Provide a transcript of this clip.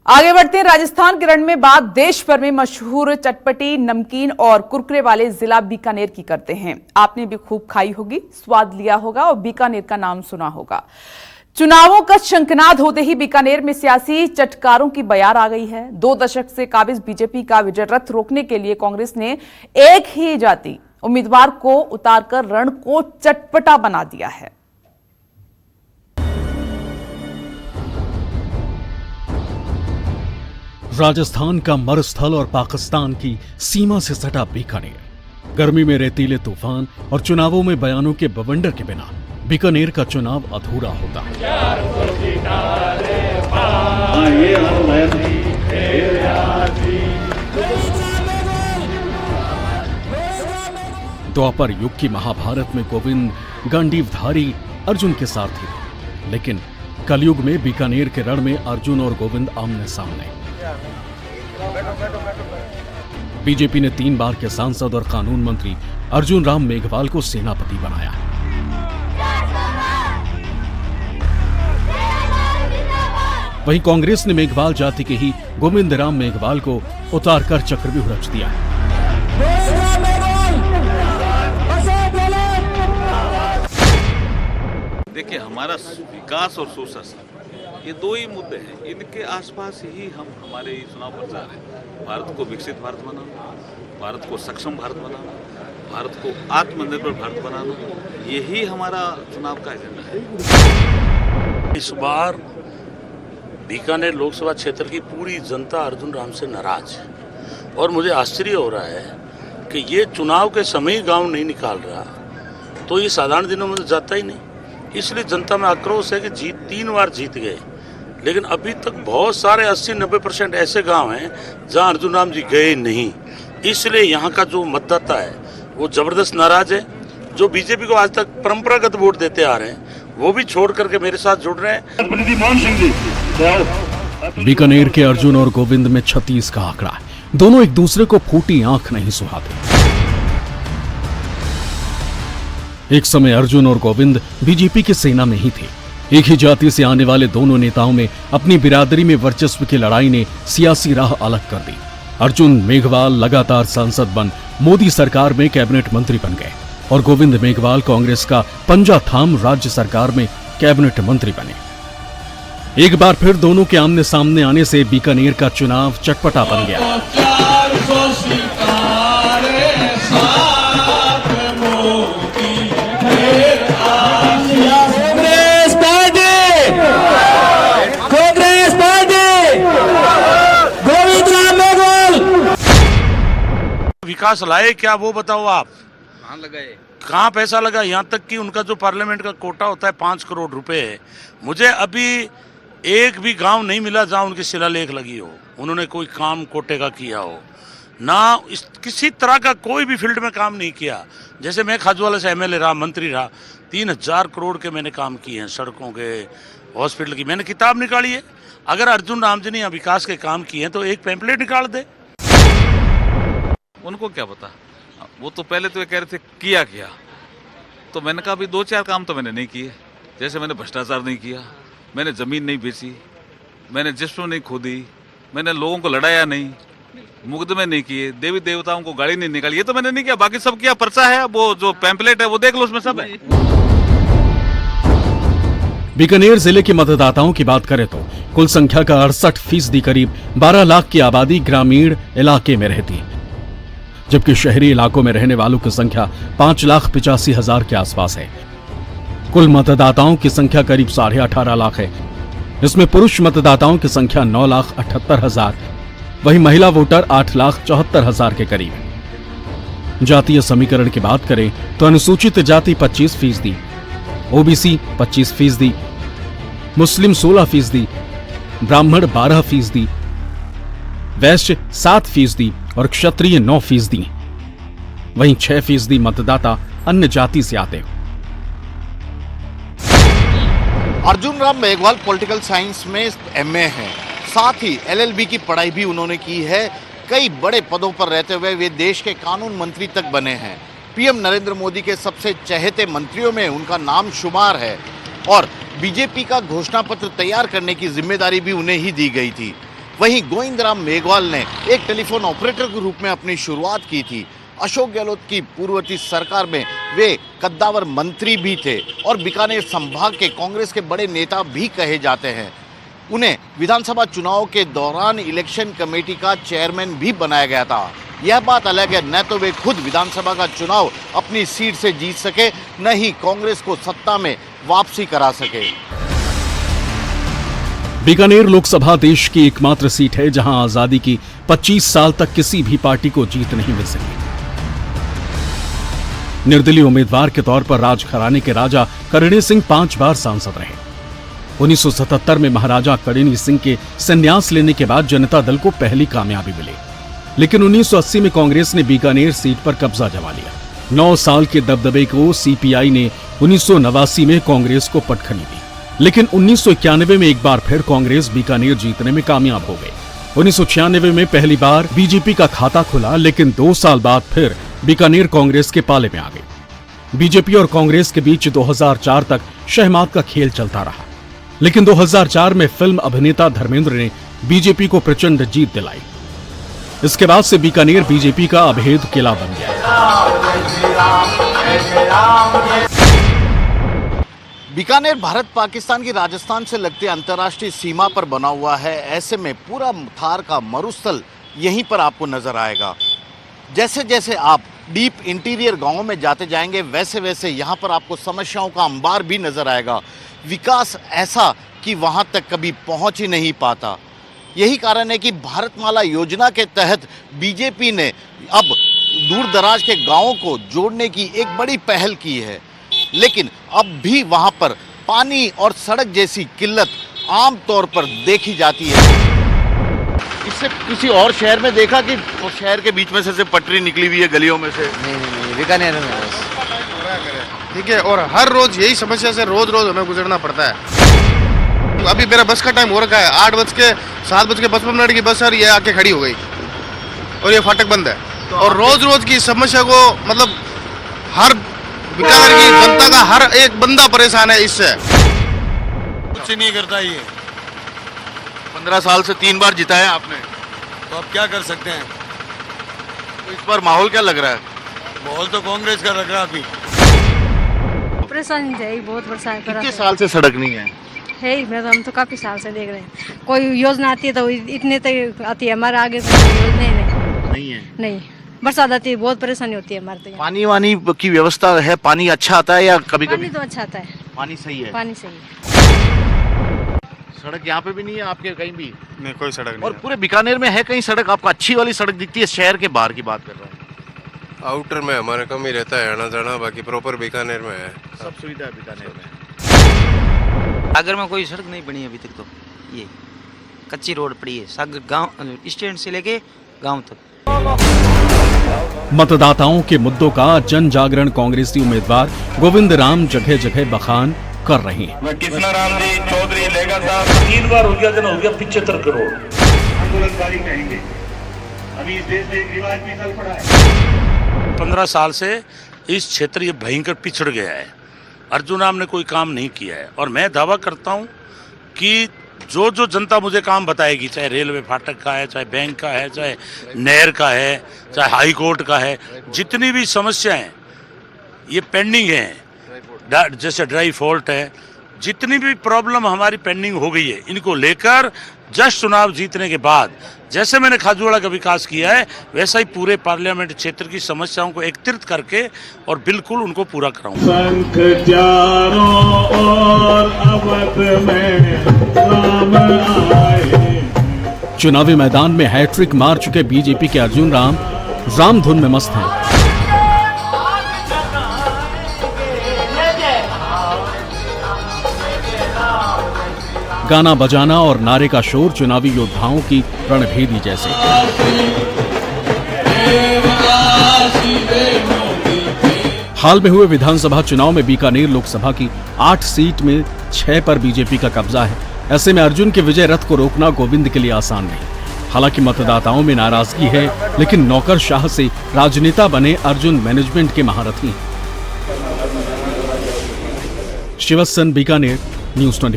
आगे बढ़ते हैं। राजस्थान के रण में बात देश भर में मशहूर चटपटी, नमकीन और कुरकुरे वाले जिला बीकानेर की करते हैं। आपने भी खूब खाई होगी, स्वाद लिया होगा और बीकानेर का नाम सुना होगा। चुनावों का शंखनाद होते ही बीकानेर में सियासी चटकारों की बयार आ गई है। 2 दशक से काबिज बीजेपी का विजय रथ रोकने के लिए कांग्रेस ने एक ही जाति उम्मीदवार को उतारकर रण को चटपटा बना दिया है। राजस्थान का मरुस्थल और पाकिस्तान की सीमा से सटा बीकानेर, गर्मी में रेतीले तूफान और चुनावों में बयानों के बवंडर के बिना बीकानेर का चुनाव अधूरा होता है। द्वापर युग की महाभारत में गोविंद गांडीवधारी अर्जुन के सारथी थे, लेकिन कलयुग में बीकानेर के रण में अर्जुन और गोविंद आमने सामने। बीजेपी ने 3 बार के सांसद और कानून मंत्री अर्जुन राम मेघवाल को सेनापति बनाया। वहीं कांग्रेस ने मेघवाल जाति के ही गोविंद राम मेघवाल को उतारकर चक्रव्यूह रच दिया। देखिए, हमारा विकास और सुशासन ये 2 ही मुद्दे हैं। इनके आसपास ही हम हमारे चुनाव प्रचार है। भारत को विकसित भारत बनाना, भारत को सक्षम भारत बनाना, भारत को आत्मनिर्भर भारत बनाना, यही हमारा चुनाव का एजेंडा है। इस बार बीकानेर लोकसभा क्षेत्र की पूरी जनता अर्जुन राम से नाराज है और मुझे आश्चर्य हो रहा है कि ये चुनाव के समय गांव नहीं निकाल रहा तो ये साधारण दिनों में तो जाता ही नहीं। इसलिए जनता में आक्रोश है कि 3 बार जीत गए, लेकिन अभी तक बहुत सारे 80-90% ऐसे गांव हैं जहां अर्जुन राम जी गए नहीं। इसलिए यहाँ का जो मतदाता है वो जबरदस्त नाराज है। जो बीजेपी को आज तक परंपरागत वोट देते आ रहे हैं वो भी छोड़ करके मेरे साथ जुड़ रहे हैं। बीकानेर के अर्जुन और गोविंद में 36 का आंकड़ा है। दोनों एक दूसरे को फूटी आंख नहीं सुहाते। एक समय अर्जुन और गोविंद बीजेपी की सेना में ही थे। एक ही जाति से आने वाले दोनों नेताओं में अपनी बिरादरी में वर्चस्व की लड़ाई ने सियासी राह अलग कर दी। अर्जुन मेघवाल लगातार सांसद बन मोदी सरकार में कैबिनेट मंत्री बन गए और गोविंद मेघवाल कांग्रेस का पंजा थाम राज्य सरकार में कैबिनेट मंत्री बने। एक बार फिर दोनों के आमने सामने आने से बीकानेर का चुनाव चटपटा बन गया। विकास लाए क्या वो बताओ आप? कहाँ लगाए, कहाँ पैसा लगा? यहाँ तक कि उनका जो पार्लियामेंट का कोटा होता है 5 करोड़ रुपए है। मुझे अभी एक भी गांव नहीं मिला जहाँ उनकी शिलालेख लगी हो, उन्होंने कोई काम कोटे का किया हो ना। किसी तरह का कोई भी फील्ड में काम नहीं किया। जैसे मैं खाजूवाला से MLA रहा, मंत्री रहा, 3000 करोड़ के मैंने काम किए हैं, सड़कों के, हॉस्पिटल की। मैंने किताब निकाली है। अगर अर्जुन राम जी ने यहाँ विकास के काम किए हैं तो एक पैम्पलेट निकाल दे। उनको क्या पता। वो तो पहले तो ये कह रहे थे किया, तो मैंने कहा अभी 2-4 काम तो मैंने नहीं किए। जैसे मैंने भ्रष्टाचार नहीं किया, मैंने जमीन नहीं बेची, मैंने जिस्म नहीं खोदी, मैंने लोगों को लड़ाया नहीं, मुकदमे नहीं किए, देवी देवताओं को गाड़ी नहीं निकाली, ये तो मैंने नहीं किया। बाकी सब किया। पर्चा है, वो जो पैम्पलेट है वो देख लो, उसमें सब है। बीकानेर जिले के मतदाताओं की बात करें तो कुल संख्या का 68% करीब 12 लाख की आबादी ग्रामीण इलाके में रहती है, जबकि शहरी इलाकों में रहने वालों की संख्या 5,85,000 के आसपास है। कुल मतदाताओं की संख्या करीब 18.5 लाख है। इसमें पुरुष मतदाताओं की संख्या 9,78,000, वहीं महिला वोटर 8,74,000 के करीब है। जातीय समीकरण की बात करें तो अनुसूचित जाति 25%, OBC 25%, मुस्लिम 16%, ब्राह्मण 12%, वैश्य 7% और क्षत्रिय 9%। वहीं 6% मतदाता अन्य जाति से आते हैं। अर्जुन राम मेघवाल पॉलिटिकल साइंस में MA हैं, साथ ही LLB की पढ़ाई भी उन्होंने की है। कई बड़े पदों पर रहते हुए वे देश के कानून मंत्री तक बने हैं। PM नरेंद्र मोदी के सबसे चहेते मंत्रियों में उनका नाम शुमार है और बीजेपी का घोषणा पत्र तैयार करने की जिम्मेदारी भी उन्हें ही दी गई थी। वहीं गोविंदराम मेघवाल ने एक टेलीफोन ऑपरेटर के रूप में अपनी शुरुआत की थी। अशोक गहलोत की पूर्ववर्ती सरकार में वे कद्दावर मंत्री भी थे और बीकानेर संभाग के कांग्रेस के बड़े नेता भी कहे जाते हैं। उन्हें विधानसभा चुनाव के दौरान इलेक्शन कमेटी का चेयरमैन भी बनाया गया था। यह बात अलग है, न तो वे खुद विधानसभा का चुनाव अपनी सीट से जीत सके, न ही कांग्रेस को सत्ता में वापसी करा सके। बीकानेर लोकसभा देश की एकमात्र सीट है जहां आजादी की 25 साल तक किसी भी पार्टी को जीत नहीं मिल सकी। निर्दलीय उम्मीदवार के तौर पर राजघराने के राजा करिणी सिंह 5 बार सांसद रहे। 1977 में महाराजा करिणी सिंह के संन्यास लेने के बाद जनता दल को पहली कामयाबी मिली, लेकिन 1980 में कांग्रेस ने बीकानेर सीट पर कब्जा जमा लिया। 9 साल के दबदबे को सीपीआई ने 1989 में कांग्रेस को पटखनी दी, लेकिन 1991 में एक बार फिर कांग्रेस बीकानेर जीतने में कामयाब हो गई। 1996 में पहली बार बीजेपी का खाता खुला, लेकिन 2 साल बाद फिर बीकानेर कांग्रेस के पाले में आ गई। बीजेपी और कांग्रेस के बीच 2004 तक शहमात का खेल चलता रहा, लेकिन 2004 में फिल्म अभिनेता धर्मेंद्र ने बीजेपी को प्रचंड जीत दिलाई। इसके बाद से बीकानेर बीजेपी का अभेद किला बन गया। बीकानेर भारत पाकिस्तान की राजस्थान से लगते अंतर्राष्ट्रीय सीमा पर बना हुआ है। ऐसे में पूरा थार का मरुस्थल यहीं पर आपको नजर आएगा। जैसे जैसे आप डीप इंटीरियर गांवों में जाते जाएंगे, वैसे वैसे यहाँ पर आपको समस्याओं का अंबार भी नजर आएगा। विकास ऐसा कि वहाँ तक कभी पहुँच ही नहीं पाता। यही कारण है कि भारतमाला योजना के तहत बीजेपी ने अब दूर दराज के गांवों को जोड़ने की एक बड़ी पहल की है, लेकिन अब भी वहां पर पानी और सड़क जैसी किल्लत आम तौर पर देखी जाती है। इससे किसी और शहर में देखा कि वो शहर के बीच में से पटरी निकली हुई है गलियों में से? नहीं, बीकानेर में बस। ठीक है, और हर रोज यही समस्या से रोज रोज हमें गुजरना पड़ता है। अभी मेरा बस का टाइम हो रखा है, 7:55 की बस है और ये आके खड़ी हो गई और ये फाटक बंद है। और रोज रोज की समस्या को मतलब हर बीकानेर की जनता का हर एक बंदा परेशान है इससे। कुछ नहीं करता ये। 15 साल से 3 बार जिताया आपने, तो अब क्या कर सकते हैं? तो इस बार माहौल क्या लग रहा है? माहौल तो कांग्रेस का लग रहा है अभी। परेशानी है, बहुत परेशान कितने साल से सड़क नहीं है? है ही, मैं तो हम तो काफी साल से देख रहे हैं। कोई योजना आती है तो इतने तक आती है, हमारे आगे से योजना ही नहीं है। नहीं, बरसात आती है, बहुत परेशानी होती है हमारे तो। पानी वानी की व्यवस्था है? पानी अच्छा आता है या कभी पानी कभी? तो अच्छा आता है, पानी सही है। पानी सही है। सड़क यहाँ पे भी नहीं है आपके कहीं भी? नहीं, कोई सड़क नहीं। और पूरे बीकानेर में है कहीं सड़क आपको अच्छी वाली सड़क दिखती है? शहर के बाहर की बात कर रहा हूँ। आउटर में हमारे कम ही रहता है आना जाना, बाकी प्रॉपर बीकानेर में है सब सुविधा है बीकानेर में। सागर में कोई सड़क नहीं बनी अभी तक, तो ये कच्ची रोड पड़ी है सागर गांव स्टैंड से लेके गांव तक। मतदाताओं के मुद्दों का जन जागरण कांग्रेसी उम्मीदवार गोविंद राम जगह जगह बखान कर रहे हैं। कृष्णा राम जी चौधरी लेगा साहब 3 बार हो गया, जन हो गया 75 करोड़। आंदोलनकारी कहेंगे अभी इस देश में एक रिवाज भी चल पड़ा है। 15 साल से इस क्षेत्र ये भयंकर पिछड़ गया है। अर्जुन राम ने कोई काम नहीं किया है, और मैं दावा करता हूं कि जो जो जनता मुझे काम बताएगी, चाहे रेलवे फाटक का है, चाहे बैंक का है, चाहे नहर का है, चाहे हाई कोर्ट का है, जितनी भी समस्याएं ये पेंडिंग हैं, जैसे ड्राई फॉल्ट है, जितनी भी प्रॉब्लम हमारी पेंडिंग हो गई है, इनको लेकर जस्ट चुनाव जीतने के बाद जैसे मैंने खाजूवाड़ा का विकास किया है, वैसा ही पूरे पार्लियामेंट क्षेत्र की समस्याओं को एकत्रित करके और बिल्कुल उनको पूरा कराऊंगा। चुनावी मैदान में हैट्रिक मार चुके बीजेपी के अर्जुन राम धुन में मस्त हैं। गाना बजाना और नारे का शोर चुनावी योद्धाओं की रणभेदी जैसे। हाल में हुए विधानसभा चुनाव में बीकानेर लोकसभा की 8 सीट में 6 पर बीजेपी का कब्जा है। ऐसे में अर्जुन के विजय रथ को रोकना गोविंद के लिए आसान नहीं। हालांकि मतदाताओं में नाराजगी है, लेकिन नौकरशाह से राजनेता बने अर्जुन मैनेजमेंट के महारथी हैं। शिवसन बीकानेर, न्यूज़ 24।